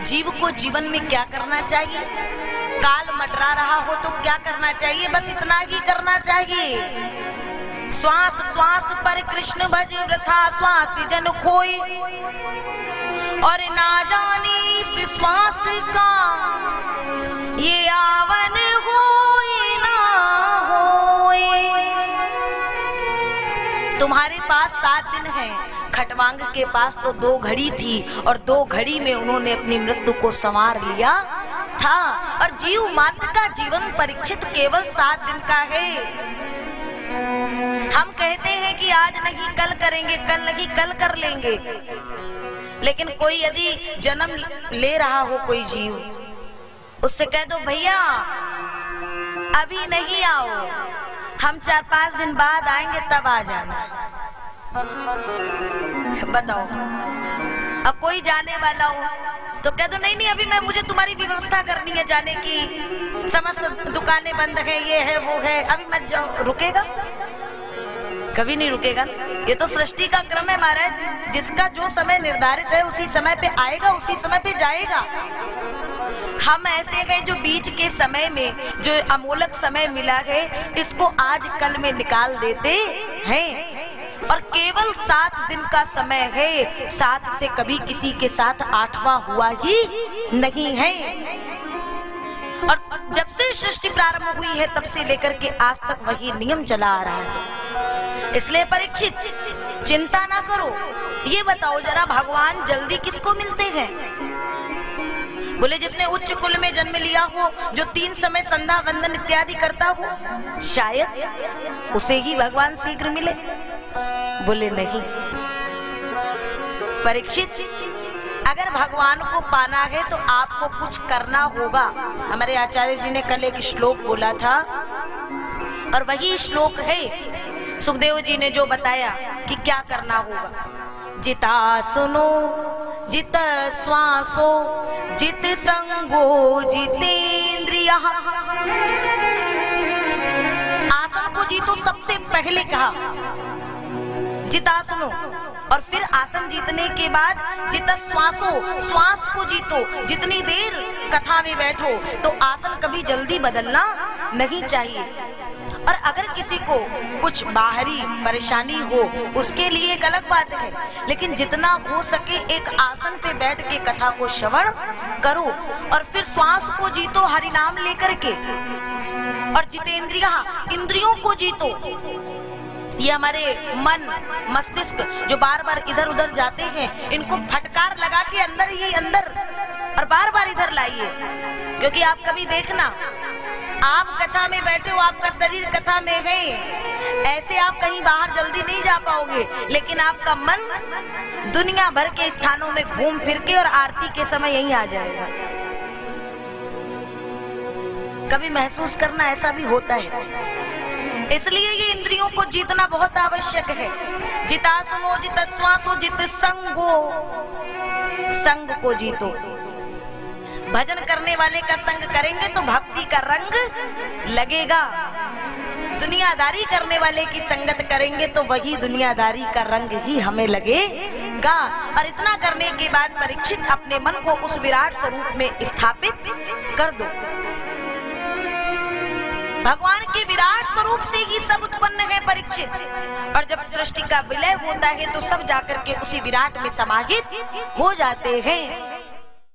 जीव को जीवन में क्या करना चाहिए? काल मंडरा रहा हो तो क्या करना चाहिए? बस इतना ही करना चाहिए। श्वास श्वास पर कृष्ण भज वृथा श्वास जन खोई, और ना जाने इस श्वास का ये आवन होए ना होए। तुम्हारे पास 7 दिन है, खटवांग के पास तो 2 घड़ी थी, और 2 घड़ी में उन्होंने अपनी मृत्यु को संवार लिया था। और जीव मात्र का जीवन परीक्षित केवल 7 दिन का है। हम कहते हैं कि आज नहीं कल करेंगे, कल नहीं कल कर लेंगे, लेकिन कोई यदि जन्म ले रहा हो कोई जीव, उससे कह दो भैया अभी नहीं आओ, हम 4-5 दिन बाद आएंगे तब आ जाना। बताओ, अब कोई जाने वाला हो तो कह दो नहीं नहीं अभी मुझे तुम्हारी व्यवस्था करनी है जाने की, समस्त दुकानें बंद है, ये है वो है, अभी मत जाओ। रुकेगा? कभी नहीं रुकेगा। ये तो सृष्टि का क्रम है महाराज, जिसका जो समय निर्धारित है उसी समय पे आएगा, उसी समय पे जाएगा। हम ऐसे हैं जो बीच के समय में जो अमोलक समय मिला है, इसको आज कल में निकाल देते हैं। और केवल 7 दिन का समय है, 7 से कभी किसी के साथ 8वां हुआ ही नहीं है। और जब से सृष्टि प्रारंभ हुई है तब से लेकर के आज तक वही नियम चला आ रहा है। इसलिए परीक्षित चिंता ना करो। ये बताओ जरा, भगवान जल्दी किसको मिलते हैं? बोले जिसने उच्च कुल में जन्म लिया हो, जो 3 समय संध्या वंदन इत्यादि करता हो, शायद उसे ही भगवान शीघ्र मिले। बोले नहीं परीक्षित, अगर भगवान को पाना है तो आपको कुछ करना होगा। हमारे आचार्य जी ने कल एक श्लोक बोला था, और वही श्लोक है सुखदेव जी ने जो बताया कि क्या करना होगा। जिता सुनो जित श्वासो जित संगो जितेंद्रिया। आसन को जीतो सबसे पहले कहा, जिता सुनो, और फिर आसन जीतने के बाद जित श्वासो, श्वास को जीतो। जितनी देर कथा में बैठो तो आसन कभी जल्दी बदलना नहीं चाहिए। और अगर किसी को कुछ बाहरी परेशानी हो उसके लिए एक अलग बात है, लेकिन जितना हो सके एक आसन पे बैठ के कथा को श्रवण करो। और फिर श्वास को जीतो हरि नाम लेकर के, और जितेंद्रिया, इंद्रियों को जीतो। ये हमारे मन मस्तिष्क जो बार बार इधर उधर जाते हैं, इनको फटकार लगा के अंदर ही अंदर और बार बार इधर लाइए। क्योंकि आप कभी देखना, आप कथा में बैठे हो, आपका शरीर कथा में है, ऐसे आप कहीं बाहर जल्दी नहीं जा पाओगे, लेकिन आपका मन दुनिया भर के स्थानों में घूम फिर के और आरती के समय यहीं आ जाएगा। कभी महसूस करना, ऐसा भी होता है। इसलिए ये इंद्रियों को जीतना बहुत आवश्यक है। जिता सुनो जित श्वासो जित संगो, संग को जीतो। भजन करने वाले का संग करेंगे तो भक्ति का रंग लगेगा। दुनियादारी करने वाले की संगत करेंगे तो वही दुनियादारी का रंग ही हमें लगेगा। और इतना करने के बाद परीक्षित अपने मन को उस विराट स्वरूप में स्थापित कर दो। भगवान के विराट स्वरूप से ही सब उत्पन्न है परीक्षित। और जब सृष्टि का विलय होता है तो सब जाकर के उसी विराट में समाहित हो जाते हैं।